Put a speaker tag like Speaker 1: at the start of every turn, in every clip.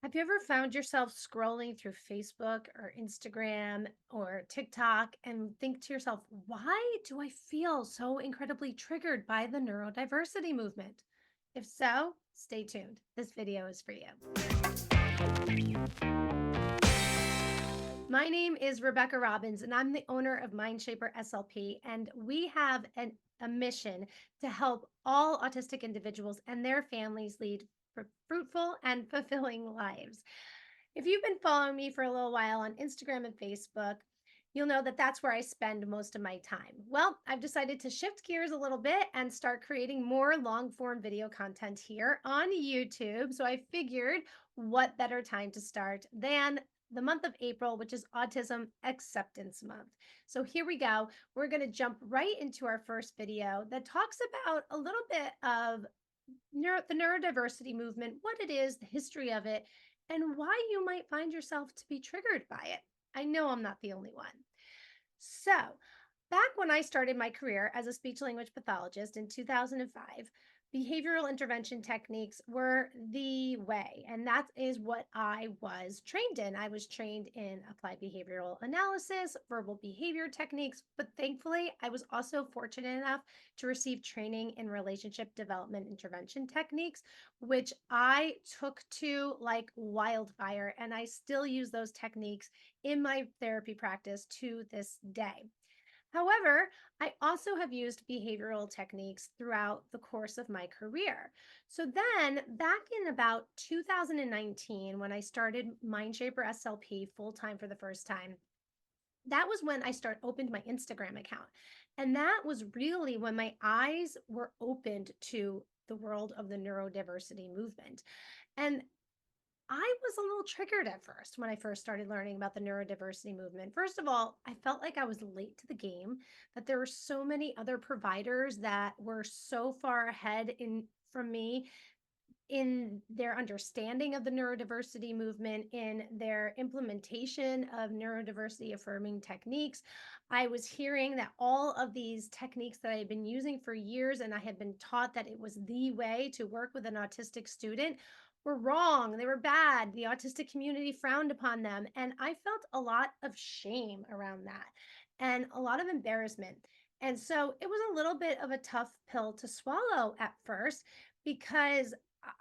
Speaker 1: Have you ever found yourself scrolling through Facebook or Instagram or TikTok and think to yourself, why do I feel so incredibly triggered by the neurodiversity movement? If so, stay tuned. This video is for you. My name is Rebecca Robbins, and I'm the owner of Mindshaper SLP. And we have a mission to help all autistic individuals and their families lead fruitful and fulfilling lives. If you've been following me for a little while on Instagram and Facebook, you'll know that that's where I spend most of my time. Well, I've decided to shift gears a little bit and start creating more long form video content here on YouTube. So I figured what better time to start than the month of April, which is Autism Acceptance Month. So here we go. We're going to jump right into our first video that talks about a little bit of the neurodiversity movement, what it is, the history of it, and why you might find yourself to be triggered by it. I know I'm not the only one. So, back when I started my career as a speech language pathologist in 2005, behavioral intervention techniques were the way. And that is what I was trained in. I was trained in applied behavioral analysis, verbal behavior techniques, but thankfully, I was also fortunate enough to receive training in relationship development intervention techniques, which I took to like wildfire. And I still use those techniques in my therapy practice to this day. However, I also have used behavioral techniques throughout the course of my career. So then, back in about 2019, when I started Mindshaper SLP full time for the first time, that was when I opened my Instagram account. And that was really when my eyes were opened to the world of the neurodiversity movement. And I was a little triggered at first when I first started learning about the neurodiversity movement. First of all, I felt like I was late to the game, that there were so many other providers that were so far ahead in from me in their understanding of the neurodiversity movement, in their implementation of neurodiversity affirming techniques. I was hearing that all of these techniques that I had been using for years and I had been taught that it was the way to work with an autistic student were wrong. They were bad. The autistic community frowned upon them. And I felt a lot of shame around that and a lot of embarrassment. And so it was a little bit of a tough pill to swallow at first because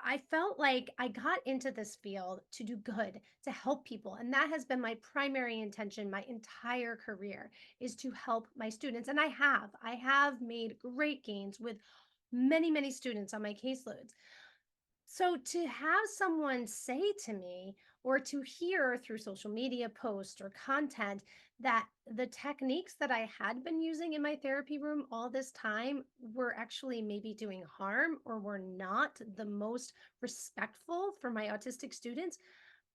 Speaker 1: I felt like I got into this field to do good, to help people. And that has been my primary intention my entire career is to help my students. And I have made great gains with many, many students on my caseloads. So to have someone say to me or to hear through social media posts or content that the techniques that I had been using in my therapy room all this time were actually maybe doing harm or were not the most respectful for my autistic students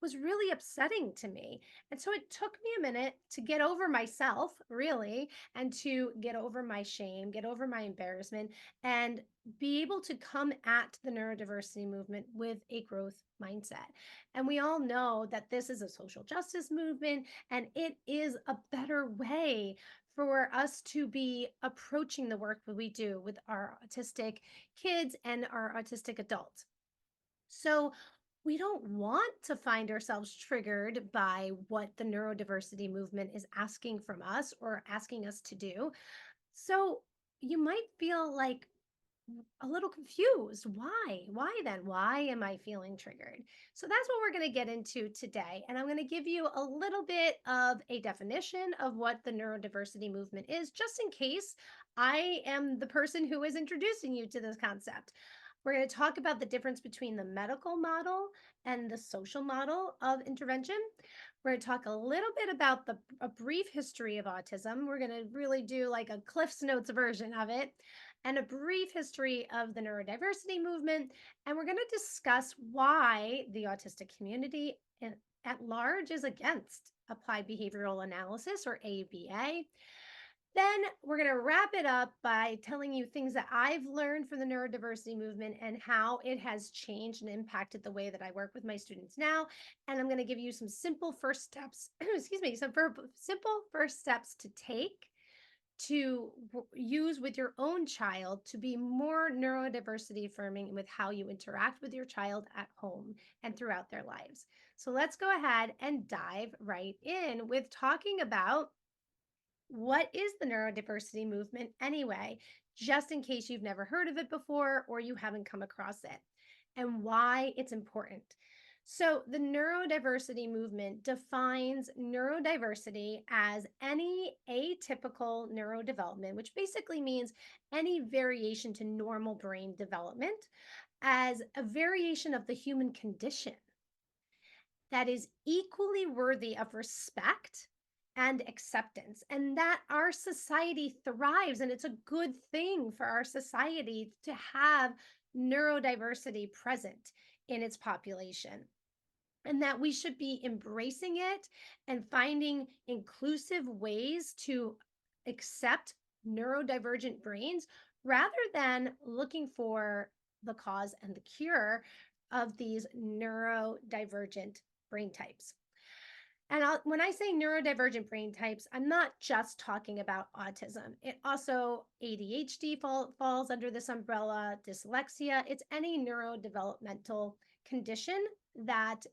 Speaker 1: was really upsetting to me. And so it took me a minute to get over myself, really, and to get over my shame, get over my embarrassment, and be able to come at the neurodiversity movement with a growth mindset. And we all know that this is a social justice movement and it is a better way for us to be approaching the work that we do with our autistic kids and our autistic adults. So, we don't want to find ourselves triggered by what the neurodiversity movement is asking from us or asking us to do. So, you might feel like a little confused. Why? Why then? Why am I feeling triggered? So that's what we're going to get into today. And I'm going to give you a little bit of a definition of what the neurodiversity movement is, just in case I am the person who is introducing you to this concept. We're going to talk about the difference between the medical model and the social model of intervention. We're going to talk a little bit about a brief history of autism. We're going to really do like a Cliff's Notes version of it and a brief history of the neurodiversity movement. And we're going to discuss why the autistic community at large is against applied behavioral analysis or ABA. Then we're going to wrap it up by telling you things that I've learned from the neurodiversity movement and how it has changed and impacted the way that I work with my students now. And I'm going to give you some simple first steps, excuse me, simple first steps to take to use with your own child to be more neurodiversity affirming with how you interact with your child at home and throughout their lives. So let's go ahead and dive right in with talking about what is the neurodiversity movement anyway, just in case you've never heard of it before or you haven't come across it, and why it's important. So, the neurodiversity movement defines neurodiversity as any atypical neurodevelopment, which basically means any variation to normal brain development, as a variation of the human condition that is equally worthy of respect and acceptance, and that our society thrives. And it's a good thing for our society to have neurodiversity present in its population, and that we should be embracing it and finding inclusive ways to accept neurodivergent brains rather than looking for the cause and the cure of these neurodivergent brain types. And when I say neurodivergent brain types, I'm not just talking about autism. It also ADHD falls under this umbrella, dyslexia. It's any neurodevelopmental condition that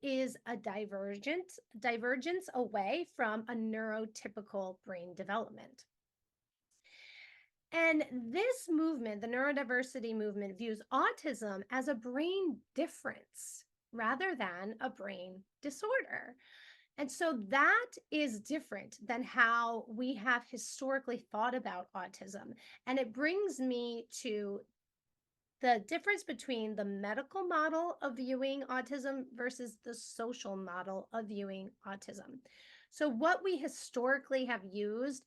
Speaker 1: is a divergence away from a neurotypical brain development. And this movement, the neurodiversity movement, views autism as a brain difference rather than a brain disorder. And so that is different than how we have historically thought about autism. And it brings me to the difference between the medical model of viewing autism versus the social model of viewing autism. So, what we historically have used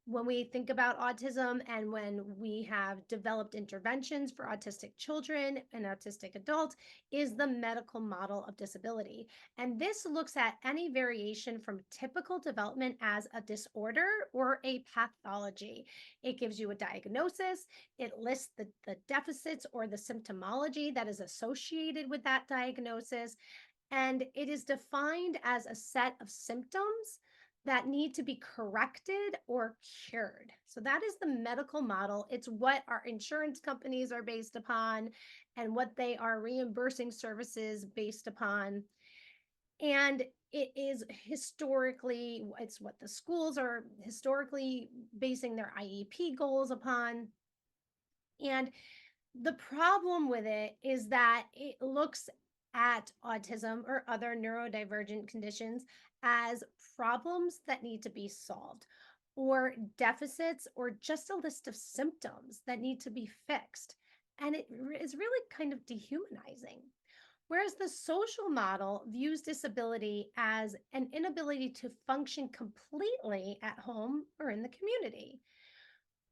Speaker 1: when we think about autism and when we have developed interventions for autistic children and autistic adults is the medical model of disability. And this looks at any variation from typical development as a disorder or a pathology. It gives you a diagnosis, it lists the deficits or the symptomology that is associated with that diagnosis, and it is defined as a set of symptoms that need to be corrected or cured. So that is the medical model. It's what our insurance companies are based upon and what they are reimbursing services based upon. And it is historically, it's what the schools are historically basing their IEP goals upon. And the problem with it is that it looks at autism or other neurodivergent conditions as problems that need to be solved, or deficits, or just a list of symptoms that need to be fixed. And it is really kind of dehumanizing. Whereas the social model views disability as an inability to function completely at home or in the community.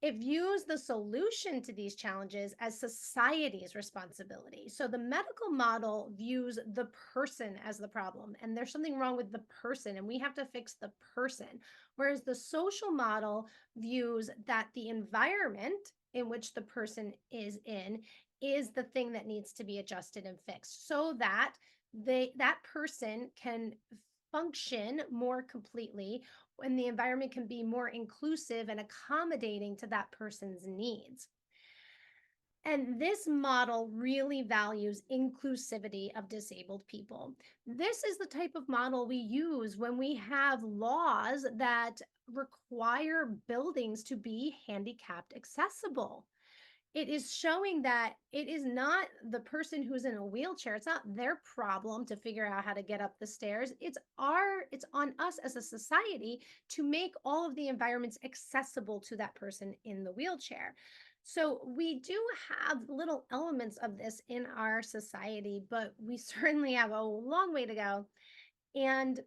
Speaker 1: It views the solution to these challenges as society's responsibility. So the medical model views the person as the problem, and there's something wrong with the person, and we have to fix the person. Whereas the social model views that the environment in which the person is the thing that needs to be adjusted and fixed so that that person can function more completely and the environment can be more inclusive and accommodating to that person's needs. And this model really values inclusivity of disabled people. This is the type of model we use when we have laws that require buildings to be handicapped accessible. It is showing that it is not the person who's in a wheelchair, it's not their problem to figure out how to get up the stairs. It's on us as a society to make all of the environments accessible to that person in the wheelchair. So we do have little elements of this in our society, but we certainly have a long way to go. And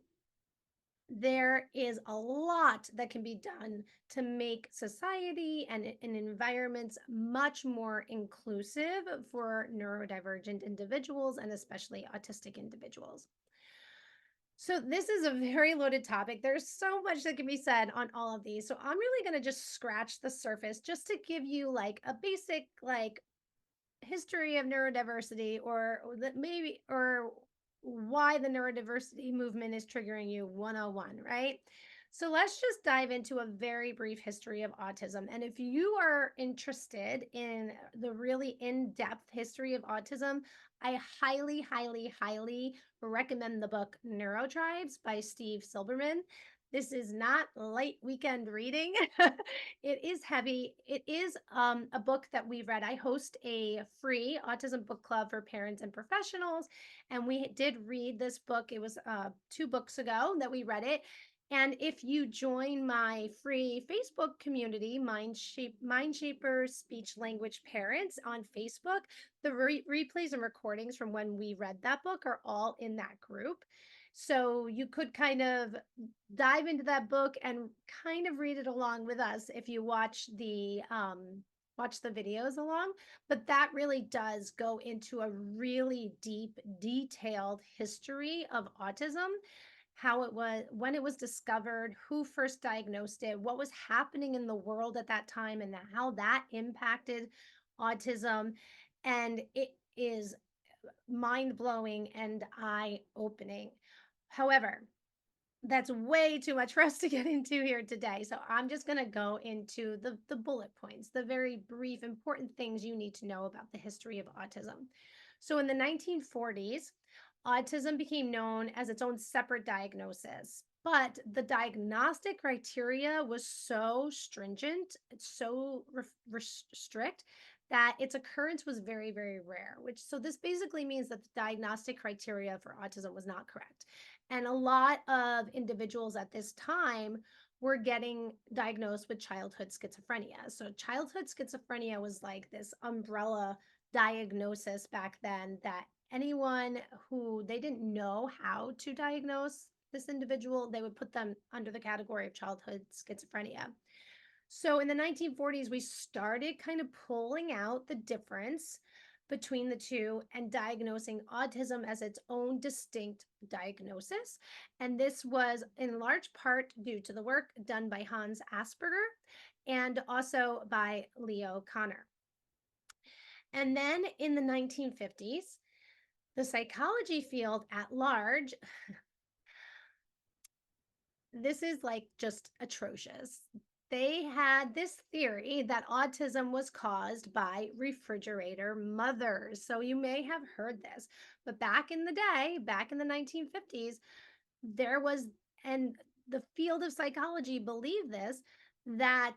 Speaker 1: there is a lot that can be done to make society and environments much more inclusive for neurodivergent individuals and especially autistic individuals. So, this is a very loaded topic. There's so much that can be said on all of these. So, I'm really going to just scratch the surface just to give you like a basic, like, history of neurodiversity or that maybe or why the neurodiversity movement is triggering you 101, right? So let's just dive into a very brief history of autism. And if you are interested in the really in depth history of autism, I highly, highly, highly recommend the book Neurotribes by Steve Silberman. This is not light weekend reading. It is heavy. It is a book that we read. I host a free autism book club for parents and professionals. And we did read this book. It was 2 books ago that we read it, and if you join my free Facebook community, Mindshaper Speech Language Parents on Facebook, the replays and recordings from when we read that book are all in that group. So you could kind of dive into that book and kind of read it along with us if you watch the videos along. But that really does go into a really deep, detailed history of autism, how it was, when it was discovered, who first diagnosed it, what was happening in the world at that time, and how that impacted autism. And it is mind blowing and eye opening. However, that's way too much for us to get into here today. So I'm just going to go into the bullet points, the very brief, important things you need to know about the history of autism. So in the 1940s, autism became known as its own separate diagnosis. But the diagnostic criteria was so stringent, it's so strict that its occurrence was very, very rare. So this basically means that the diagnostic criteria for autism was not correct. And a lot of individuals at this time were getting diagnosed with childhood schizophrenia. So childhood schizophrenia was like this umbrella diagnosis back then, that anyone who they didn't know how to diagnose this individual, they would put them under the category of childhood schizophrenia. So in the 1940s, we started kind of pulling out the difference between the two and diagnosing autism as its own distinct diagnosis. And this was in large part due to the work done by Hans Asperger and also by Leo Kanner. And then in the 1950s, the psychology field at large, this is like just atrocious. They had this theory that autism was caused by refrigerator mothers. So you may have heard this, but back in the day, back in the 1950s, there was, and the field of psychology believed this, that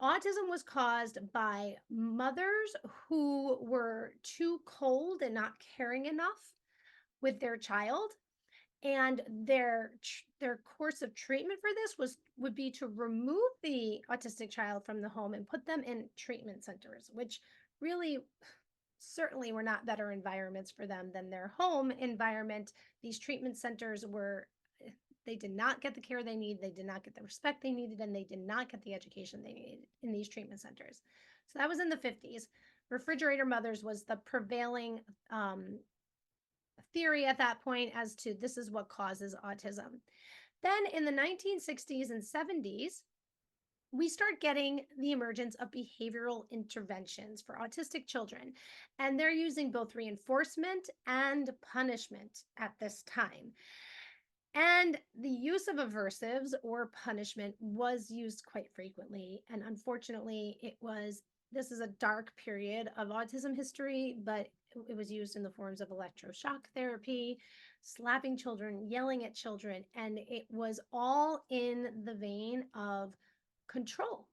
Speaker 1: autism was caused by mothers who were too cold and not caring enough with their child, and their course of treatment for this would be to remove the autistic child from the home and put them in treatment centers, which really certainly were not better environments for them than their home environment. These treatment centers were, they did not get the care they need, they did not get the respect they needed, and they did not get the education they needed in these treatment centers. So that was in the 50s. Refrigerator mothers was the prevailing theory at that point as to this is what causes autism. Then in the 1960s and 70s, we start getting the emergence of behavioral interventions for autistic children. And they're using both reinforcement and punishment at this time. And the use of aversives or punishment was used quite frequently. And unfortunately, this is a dark period of autism history, but it was used in the forms of electroshock therapy, slapping children, yelling at children, and it was all in the vein of control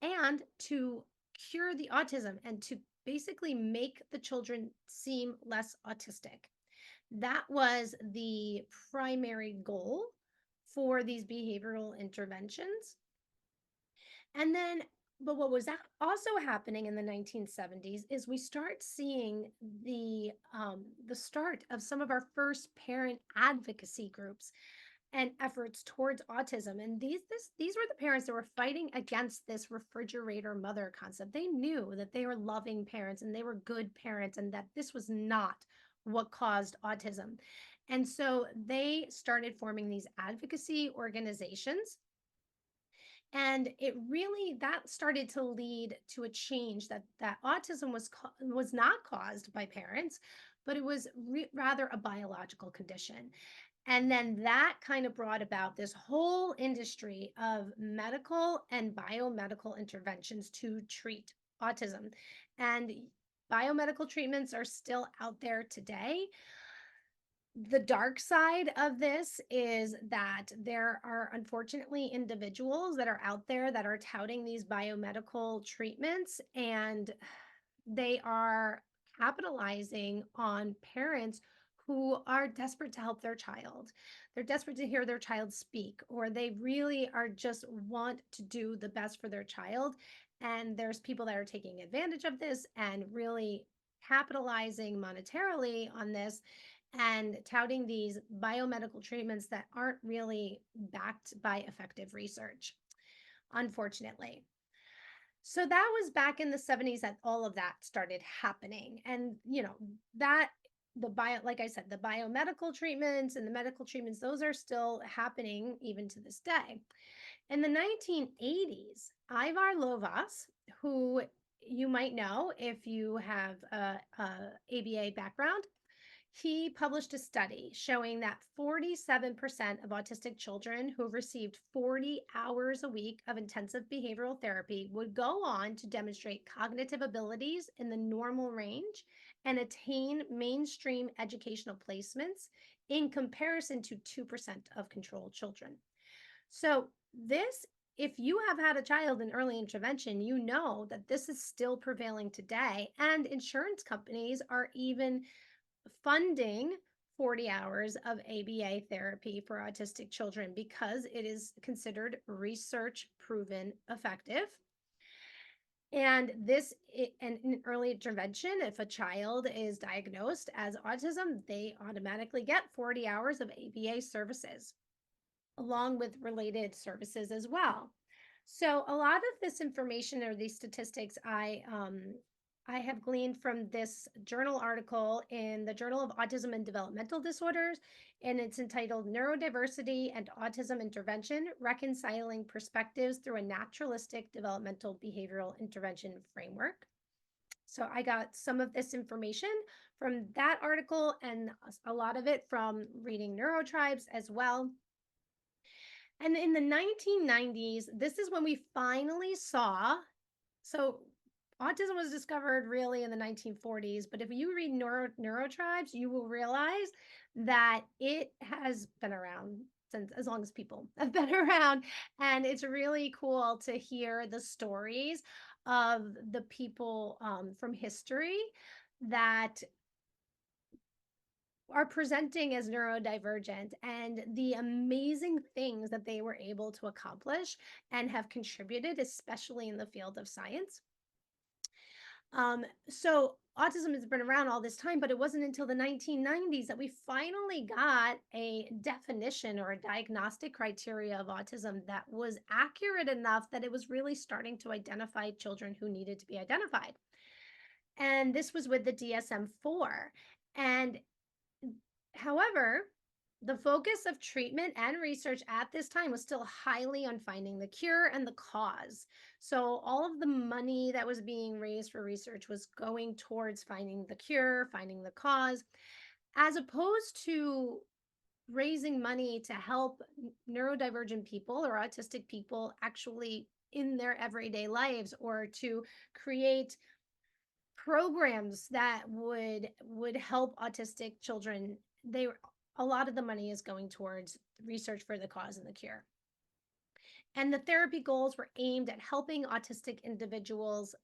Speaker 1: and to cure the autism and to basically make the children seem less autistic. That was the primary goal for these behavioral interventions. And then, but what was also happening in the 1970s is we start seeing the start of some of our first parent advocacy groups and efforts towards autism. And these were the parents that were fighting against this refrigerator mother concept. They knew that they were loving parents and they were good parents and that this was not what caused autism. And so they started forming these advocacy organizations, and it really, that started to lead to a change that autism was not caused by parents, but it was rather a biological condition. And then that kind of brought about this whole industry of medical and biomedical interventions to treat autism. And biomedical treatments are still out there today. The dark side of this is that there are unfortunately individuals that are out there that are touting these biomedical treatments, and they are capitalizing on parents who are desperate to help their child. They're desperate to hear their child speak, or they really are just want to do the best for their child. And there's people that are taking advantage of this and really capitalizing monetarily on this and touting these biomedical treatments that aren't really backed by effective research, unfortunately. So that was back in the 70s that all of that started happening. And, that like I said, the biomedical treatments and the medical treatments, those are still happening even to this day. In the 1980s, Ivar Lovaas, who you might know if you have a ABA background, he published a study showing that 47% of autistic children who received 40 hours a week of intensive behavioral therapy would go on to demonstrate cognitive abilities in the normal range and attain mainstream educational placements in comparison to 2% of controlled children. So, this, if you have had a child in early intervention, you know that this is still prevailing today. And insurance companies are even funding 40 hours of ABA therapy for autistic children because it is considered research proven effective. And and in early intervention, if a child is diagnosed as autism, they automatically get 40 hours of ABA services along with related services as well. So a lot of this information or these statistics I have gleaned from this journal article in the Journal of Autism and Developmental Disorders, and it's entitled Neurodiversity and Autism Intervention: Reconciling Perspectives Through a Naturalistic Developmental Behavioral Intervention Framework. So I got some of this information from that article and a lot of it from reading Neurotribes as well. And in the 1990s, this is when we finally saw, so autism was discovered really in the 1940s, but if you read Neurotribes, you will realize that it has been around since as long as people have been around. And it's really cool to hear the stories of the people from history that are presenting as neurodivergent and the amazing things that they were able to accomplish and have contributed, especially in the field of science. So autism has been around all this time, but it wasn't until the 1990s that we finally got a definition or a diagnostic criteria of autism that was accurate enough that it was really starting to identify children who needed to be identified. And this was with the DSM-4. And however, the focus of treatment and research at this time was still highly on finding the cure and the cause. So, all of the money that was being raised for research was going towards finding the cure, finding the cause, as opposed to raising money to help neurodivergent people or autistic people actually in their everyday lives, or to create programs that would help autistic children. A lot of the money is going towards research for the cause and the cure. And the therapy goals were aimed at helping autistic individuals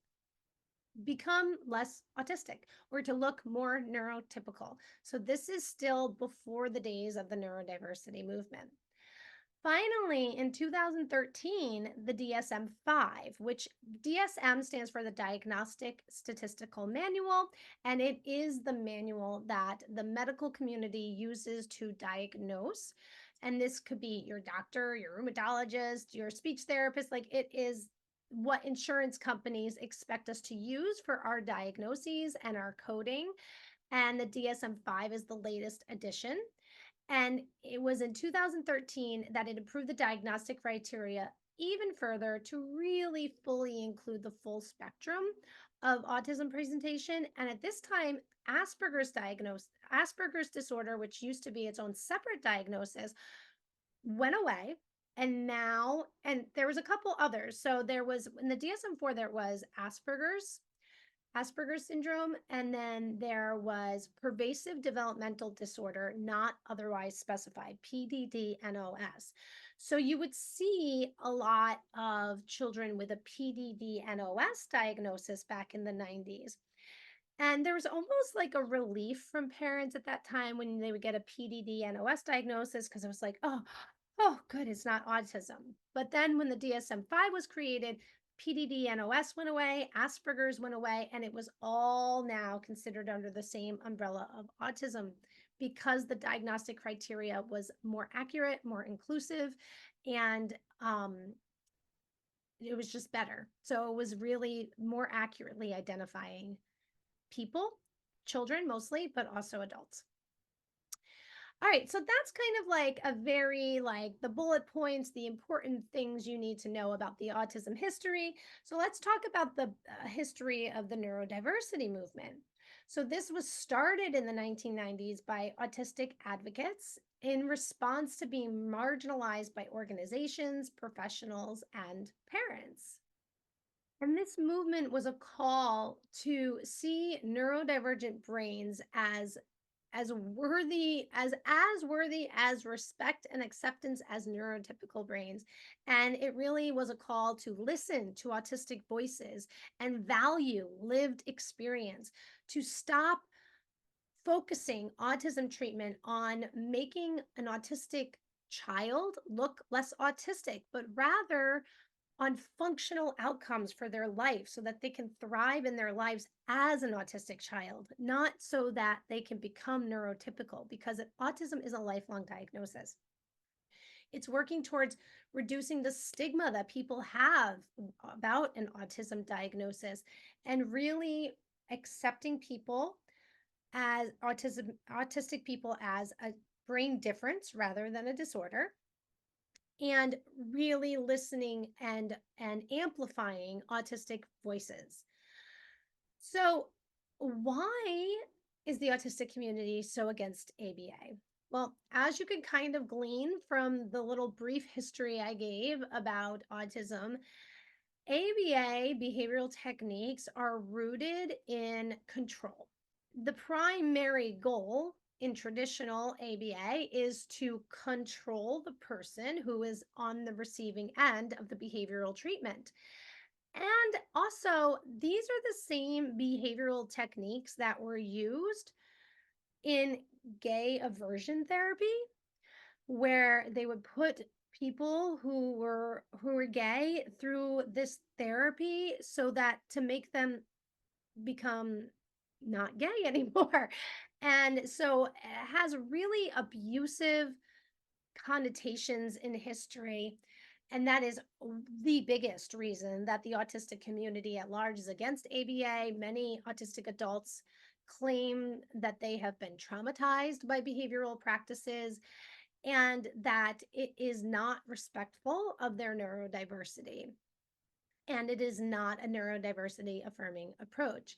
Speaker 1: become less autistic or to look more neurotypical. So this is still before the days of the neurodiversity movement. Finally, in 2013, the DSM-5, which DSM stands for the Diagnostic Statistical Manual, and it is the manual that the medical community uses to diagnose. And this could be your doctor, your rheumatologist, your speech therapist. Like, it is what insurance companies expect us to use for our diagnoses and our coding. And the DSM-5 is the latest edition. And it was in 2013 that it improved the diagnostic criteria even further to really fully include the full spectrum of autism presentation. And at this time, Asperger's disorder, which used to be its own separate diagnosis, went away. And now, and there was a couple others. So there was in the DSM-4, there was Asperger's syndrome, and then there was pervasive developmental disorder, not otherwise specified, PDD-NOS. So you would see a lot of children with a PDD-NOS diagnosis back in the 90s. And there was almost like a relief from parents at that time when they would get a PDD-NOS diagnosis, because it was like, oh, good, it's not autism. But then when the DSM-5 was created, PDD-NOS went away, Asperger's went away, and it was all now considered under the same umbrella of autism because the diagnostic criteria was more accurate, more inclusive, and it was just better. So it was really more accurately identifying people, children mostly, but also adults. All right, so that's kind of like a very like the bullet points, the important things you need to know about the autism history. So let's talk about the history of the neurodiversity movement. So this was started in the 1990s by autistic advocates in response to being marginalized by organizations, professionals, and parents. And this movement was a call to see neurodivergent brains as worthy as respect and acceptance as neurotypical brains. And it really was a call to listen to autistic voices and value lived experience, to stop focusing autism treatment on making an autistic child look less autistic, but rather on functional outcomes for their life so that they can thrive in their lives as an autistic child, not so that they can become neurotypical, because autism is a lifelong diagnosis. It's working towards reducing the stigma that people have about an autism diagnosis and really accepting people as autistic people as a brain difference rather than a disorder, and really listening and amplifying autistic voices. So why is the autistic community so against ABA? Well, as you can kind of glean from the little brief history I gave about autism, ABA behavioral techniques are rooted in control. The primary goal in traditional ABA is to control the person who is on the receiving end of the behavioral treatment. And also, these are the same behavioral techniques that were used in gay aversion therapy, where they would put people who were gay through this therapy so that to make them become not gay anymore. And so it has really abusive connotations in history. And that is the biggest reason that the autistic community at large is against ABA. Many autistic adults claim that they have been traumatized by behavioral practices and that it is not respectful of their neurodiversity. And it is not a neurodiversity affirming approach.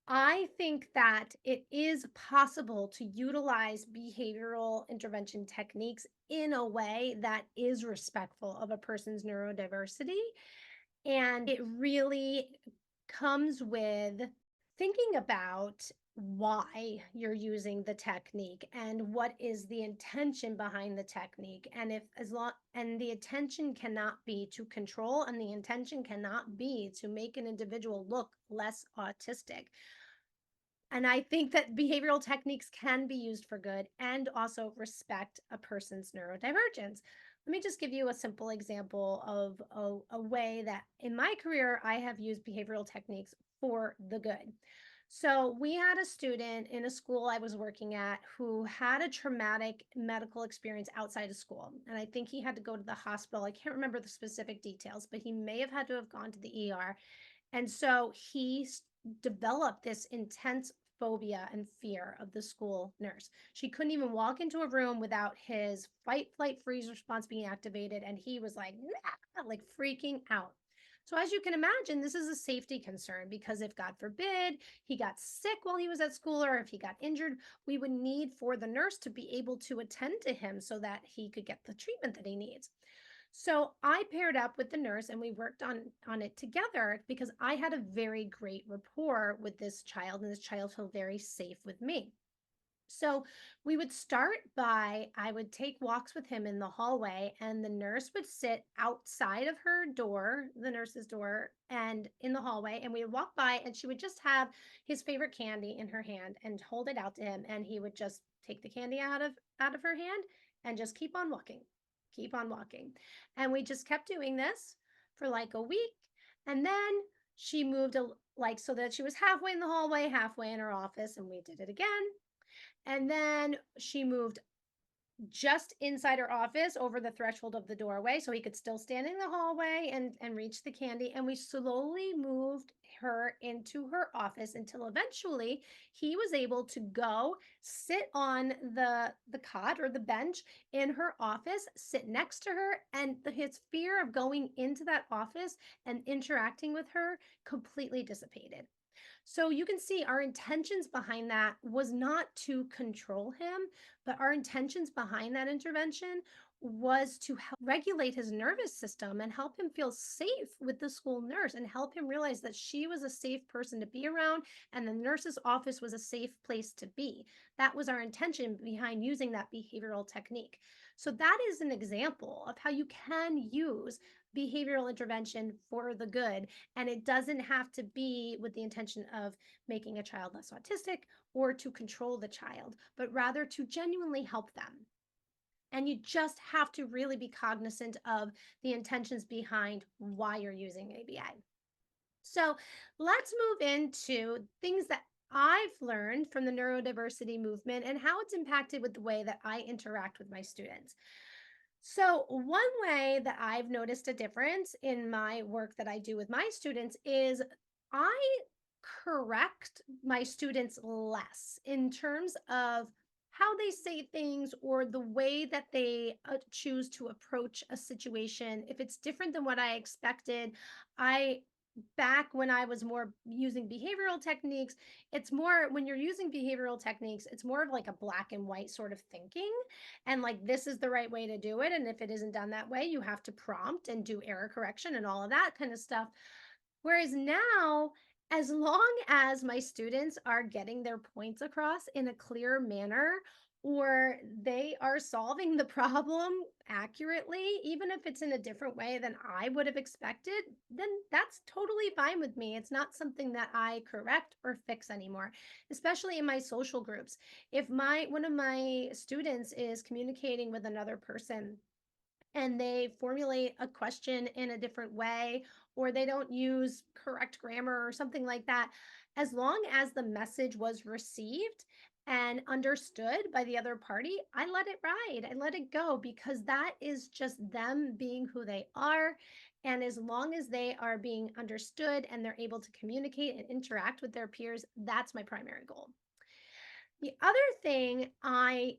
Speaker 1: I think that it is possible to utilize behavioral intervention techniques in a way that is respectful of a person's neurodiversity. And it really comes with thinking about why you're using the technique and what is the intention behind the technique, and if as long and the intention cannot be to control, and the intention cannot be to make an individual look less autistic. And I think that behavioral techniques can be used for good and also respect a person's neurodivergence. Let me just give you a simple example of a way that in my career I have used behavioral techniques for the good. So we had a student in a school I was working at who had a traumatic medical experience outside of school. And I think he had to go to the hospital. I can't remember the specific details, but he may have had to have gone to the ER. And so he developed this intense phobia and fear of the school nurse. She couldn't even walk into a room without his fight, flight, freeze response being activated. And he was like, nah, like freaking out. So, as you can imagine, this is a safety concern because if, God forbid, he got sick while he was at school or if he got injured, we would need for the nurse to be able to attend to him so that he could get the treatment that he needs. So I paired up with the nurse and we worked on it together because I had a very great rapport with this child and this child felt very safe with me. So we would start by I would take walks with him in the hallway, and the nurse would sit outside of her door, the nurse's door, and in the hallway. And we would walk by, and she would just have his favorite candy in her hand and hold it out to him. And he would just take the candy out of her hand and just keep on walking. And we just kept doing this for like a week. And then she moved like so that she was halfway in the hallway, halfway in her office, and we did it again and then she moved just inside her office over the threshold of the doorway so he could still stand in the hallway and reach the candy. And we slowly moved her into her office until eventually he was able to go sit on the cot or the bench in her office, sit next to her, and his fear of going into that office and interacting with her completely dissipated. So you can see our intentions behind that was not to control him, but our intentions behind that intervention was to help regulate his nervous system and help him feel safe with the school nurse and help him realize that she was a safe person to be around and the nurse's office was a safe place to be. That was our intention behind using that behavioral technique. So that is an example of how you can use behavioral intervention for the good, and it doesn't have to be with the intention of making a child less autistic or to control the child, but rather to genuinely help them. And you just have to really be cognizant of the intentions behind why you're using ABA. So let's move into things that I've learned from the neurodiversity movement and how it's impacted with the way that I interact with my students. So, one way that I've noticed a difference in my work that I do with my students is I correct my students less in terms of how they say things or the way that they choose to approach a situation. If it's different than what I expected, I back when I was more using behavioral techniques, it's more when you're using behavioral techniques, it's more of like a black and white sort of thinking. And like, this is the right way to do it. And if it isn't done that way, you have to prompt and do error correction and all of that kind of stuff. Whereas now, as long as my students are getting their points across in a clear manner, or they are solving the problem accurately, even if it's in a different way than I would have expected, then that's totally fine with me. It's not something that I correct or fix anymore, especially in my social groups. If my one of my students is communicating with another person and they formulate a question in a different way or they don't use correct grammar or something like that, as long as the message was received and understood by the other party, I let it ride. I let it go because that is just them being who they are. And as long as they are being understood and they're able to communicate and interact with their peers, that's my primary goal. The other thing I've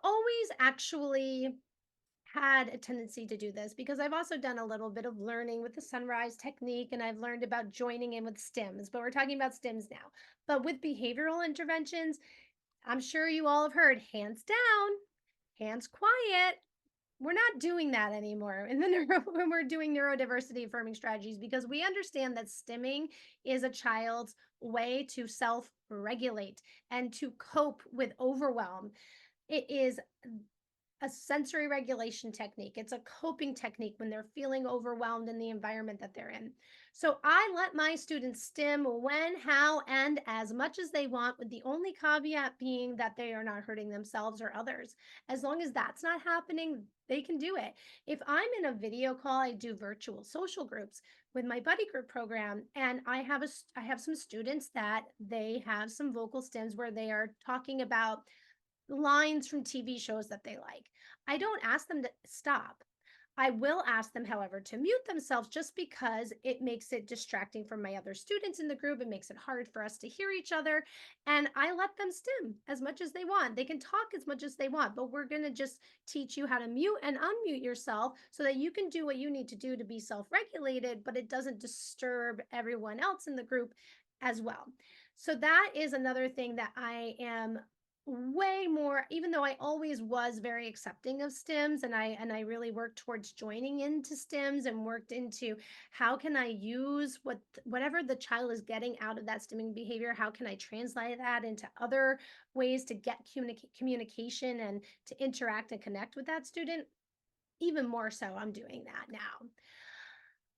Speaker 1: always actually had a tendency to do this because I've also done a little bit of learning with the sunrise technique and I've learned about joining in with stims, but we're talking about stims now. But with behavioral interventions, I'm sure you all have heard hands down, hands quiet. We're not doing that anymore in the when we're doing neurodiversity affirming strategies because we understand that stimming is a child's way to self-regulate and to cope with overwhelm. It is a sensory regulation technique. It's a coping technique when they're feeling overwhelmed in the environment that they're in. So I let my students stim when, how, and as much as they want, with the only caveat being that they are not hurting themselves or others. As long as that's not happening, they can do it. If I'm in a video call, I do virtual social groups with my buddy group program, and I have some students that they have some vocal stims where they are talking about lines from TV shows that they like. I don't ask them to stop. I will ask them, however, to mute themselves just because it makes it distracting from my other students in the group. It makes it hard for us to hear each other. And I let them stim as much as they want. They can talk as much as they want, but we're going to just teach you how to mute and unmute yourself so that you can do what you need to do to be self regulated, but it doesn't disturb everyone else in the group as well. So that is another thing that I am way more, even though I always was very accepting of stims, and I really worked towards joining into stims and worked into how can I use whatever the child is getting out of that stimming behavior, how can I translate that into other ways to get communication and to interact and connect with that student. Even more so, I'm doing that now.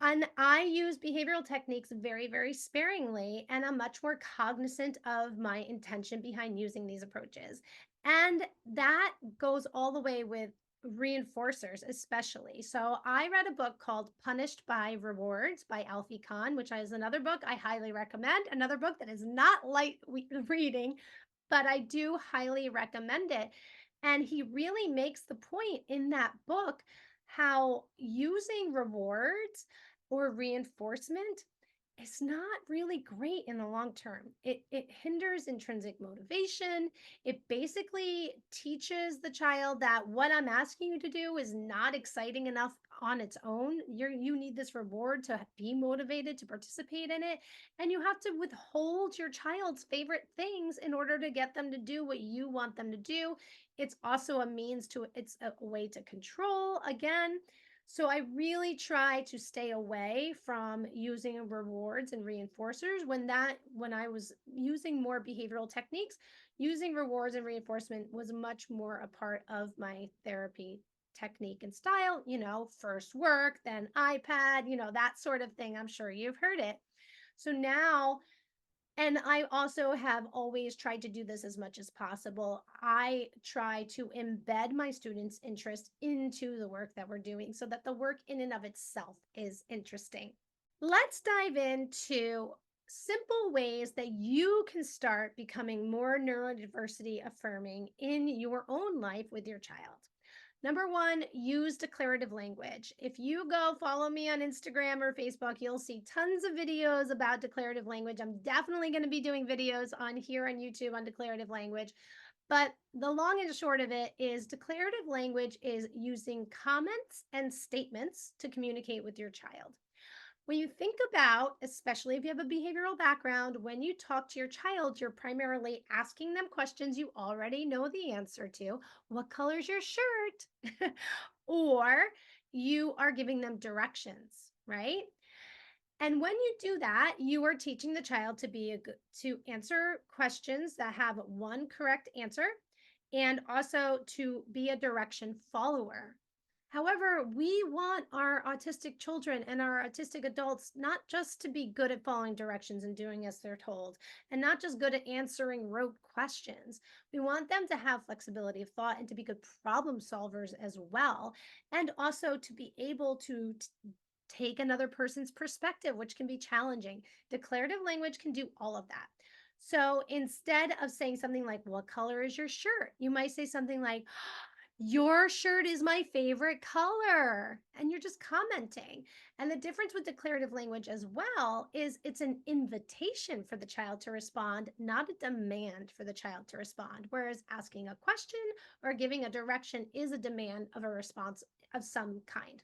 Speaker 1: And I use behavioral techniques very, very sparingly, and I'm much more cognizant of my intention behind using these approaches. And that goes all the way with reinforcers, especially. So I read a book called Punished by Rewards by Alfie Kahn, which is another book I highly recommend. Another book that is not light reading, but I do highly recommend it. And he really makes the point in that book how using rewards or reinforcement is not really great in the long term. It hinders intrinsic motivation. It basically teaches the child that what I'm asking you to do is not exciting enough on its own. You need this reward to be motivated to participate in it, and you have to withhold your child's favorite things in order to get them to do what you want them to do. It's also a means to it's a way to control again. So I really try to stay away from using rewards and reinforcers. When I was using more behavioral techniques, using rewards and reinforcement was much more a part of my therapy technique and style, first work, then iPad, that sort of thing. I'm sure you've heard it. So now, and I also have always tried to do this as much as possible. I try to embed my students' interest into the work that we're doing so that the work in and of itself is interesting. Let's dive into simple ways that you can start becoming more neurodiversity affirming in your own life with your child. Number one, use declarative language. If you go follow me on Instagram or Facebook, you'll see tons of videos about declarative language. I'm definitely going to be doing videos on here on YouTube on declarative language. But the long and short of it is declarative language is using comments and statements to communicate with your child. When you think about, especially if you have a behavioral background, when you talk to your child, you're primarily asking them questions you already know the answer to. What color's your shirt? Or you are giving them directions, right? And when you do that, you are teaching the child to answer questions that have one correct answer and also to be a direction follower. However, we want our autistic children and our autistic adults not just to be good at following directions and doing as they're told, and not just good at answering rote questions. We want them to have flexibility of thought and to be good problem solvers as well, and also to be able to take another person's perspective, which can be challenging. Declarative language can do all of that. So instead of saying something like, "What color is your shirt?" you might say something like, "Your shirt is my favorite color." And you're just commenting. And the difference with declarative language as well is it's an invitation for the child to respond, not a demand for the child to respond. Whereas asking a question or giving a direction is a demand of a response of some kind.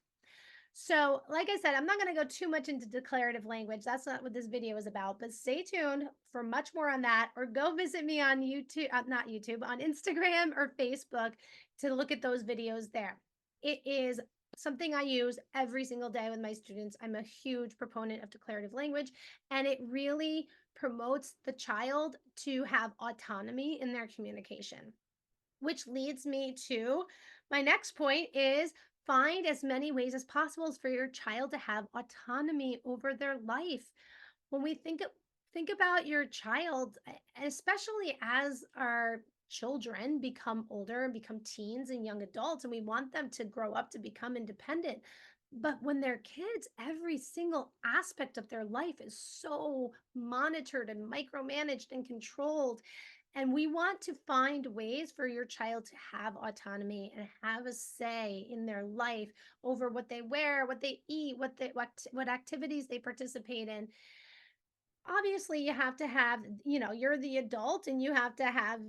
Speaker 1: So, like I said, I'm not going to go too much into declarative language. That's not what this video is about, but stay tuned for much more on that, or go visit me on YouTube, not YouTube, on Instagram or Facebook to look at those videos there. It is something I use every single day with my students. I'm a huge proponent of declarative language, and it really promotes the child to have autonomy in their communication, which leads me to my next point is find as many ways as possible for your child to have autonomy over their life. When we think about your child, especially as our children become older and become teens and young adults, and we want them to grow up to become independent. But when they're kids, every single aspect of their life is so monitored and micromanaged and controlled. And we want to find ways for your child to have autonomy and have a say in their life over what they wear, what they eat, what activities they participate in. Obviously, you have to have, you're the adult and you have to have,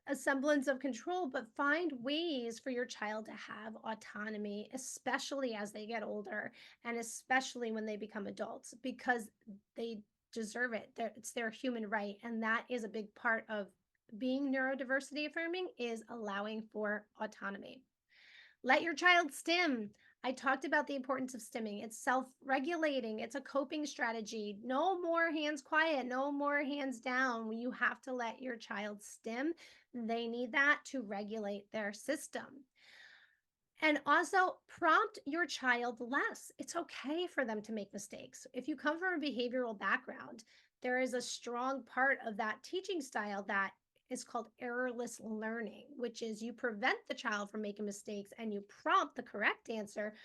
Speaker 1: a semblance of control, but find ways for your child to have autonomy, especially as they get older and especially when they become adults, because they deserve it. It's their human right. And that is a big part of being neurodiversity affirming, is allowing for autonomy. Let your child stim. I talked about the importance of stimming. It's self regulating, it's a coping strategy. No more hands quiet, no more hands down. You have to let your child stim. They need that to regulate their system. And also prompt your child less. It's okay for them to make mistakes. If you come from a behavioral background, there is a strong part of that teaching style that is called errorless learning, which is you prevent the child from making mistakes and you prompt the correct answer.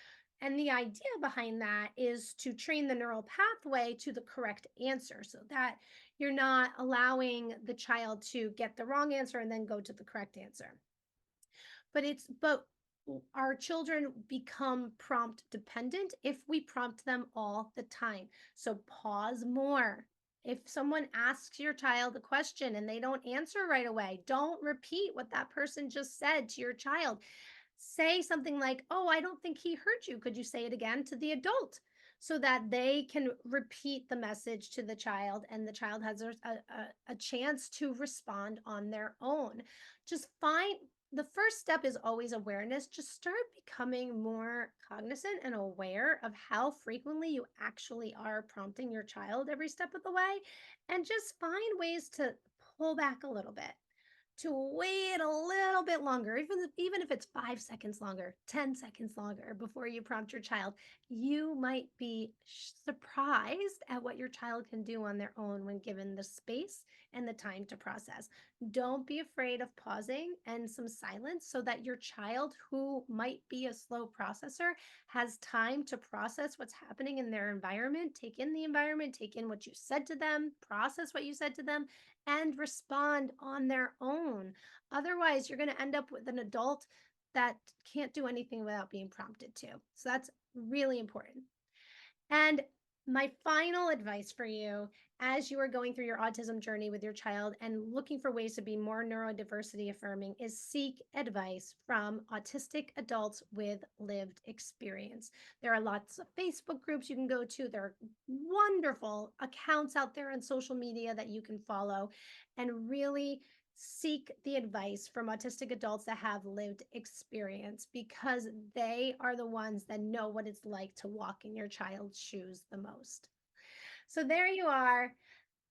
Speaker 1: And the idea behind that is to train the neural pathway to the correct answer so that you're not allowing the child to get the wrong answer and then go to the correct answer. But our children become prompt dependent if we prompt them all the time. So pause more. If someone asks your child a question and they don't answer right away, don't repeat what that person just said to your child. Say something like, "Oh, I don't think he heard you. Could you say it again?" to the adult, so that they can repeat the message to the child and the child has a chance to respond on their own. Just find The first step is always awareness. Just start becoming more cognizant and aware of how frequently you actually are prompting your child every step of the way, and just find ways to pull back a little bit, to wait a little bit longer, even if it's 5 seconds longer, 10 seconds longer before you prompt your child. You might be surprised at what your child can do on their own when given the space and the time to process. Don't be afraid of pausing and some silence so that your child, who might be a slow processor, has time to process what's happening in their environment, take in the environment, take in what you said to them, process what you said to them, and respond on their own. Otherwise, you're going to end up with an adult that can't do anything without being prompted to. So that's really important. And my final advice for you, as you are going through your autism journey with your child and looking for ways to be more neurodiversity affirming, is seek advice from autistic adults with lived experience. There are lots of Facebook groups you can go to. There are wonderful accounts out there on social media that you can follow, and really seek the advice from autistic adults that have lived experience, because they are the ones that know what it's like to walk in your child's shoes the most. So there you are.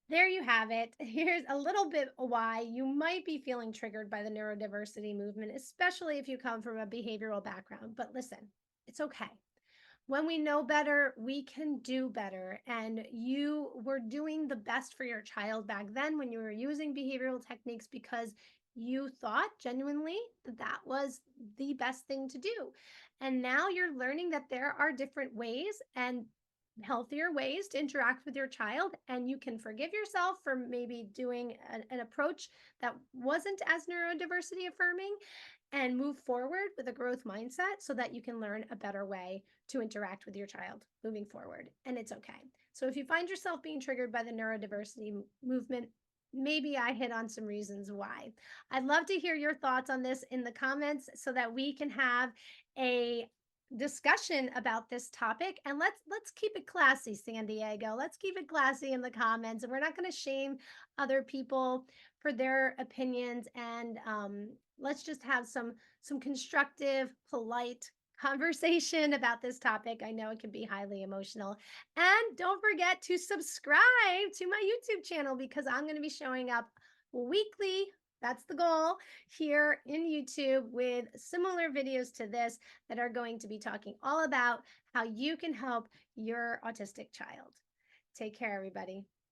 Speaker 1: There you have it. Here's a little bit why you might be feeling triggered by the neurodiversity movement, especially if you come from a behavioral background. But listen, it's okay. When we know better, we can do better. And you were doing the best for your child back then when you were using behavioral techniques because you thought genuinely that that was the best thing to do. And now you're learning that there are different ways and healthier ways to interact with your child. And you can forgive yourself for maybe doing an approach that wasn't as neurodiversity affirming, and move forward with a growth mindset so that you can learn a better way to interact with your child moving forward. And it's okay. So if you find yourself being triggered by the neurodiversity movement, maybe I hit on some reasons why. I'd love to hear your thoughts on this in the comments so that we can have a discussion about this topic. And let's keep it classy, San Diego. Let's keep it classy in the comments, and we're not going to shame other people for their opinions. And let's just have some constructive, polite conversation about this topic. I know it can be highly emotional. And don't forget to subscribe to my YouTube channel, because I'm going to be showing up weekly. That's the goal here in YouTube with similar videos to this that are going to be talking all about how you can help your autistic child. Take care, everybody.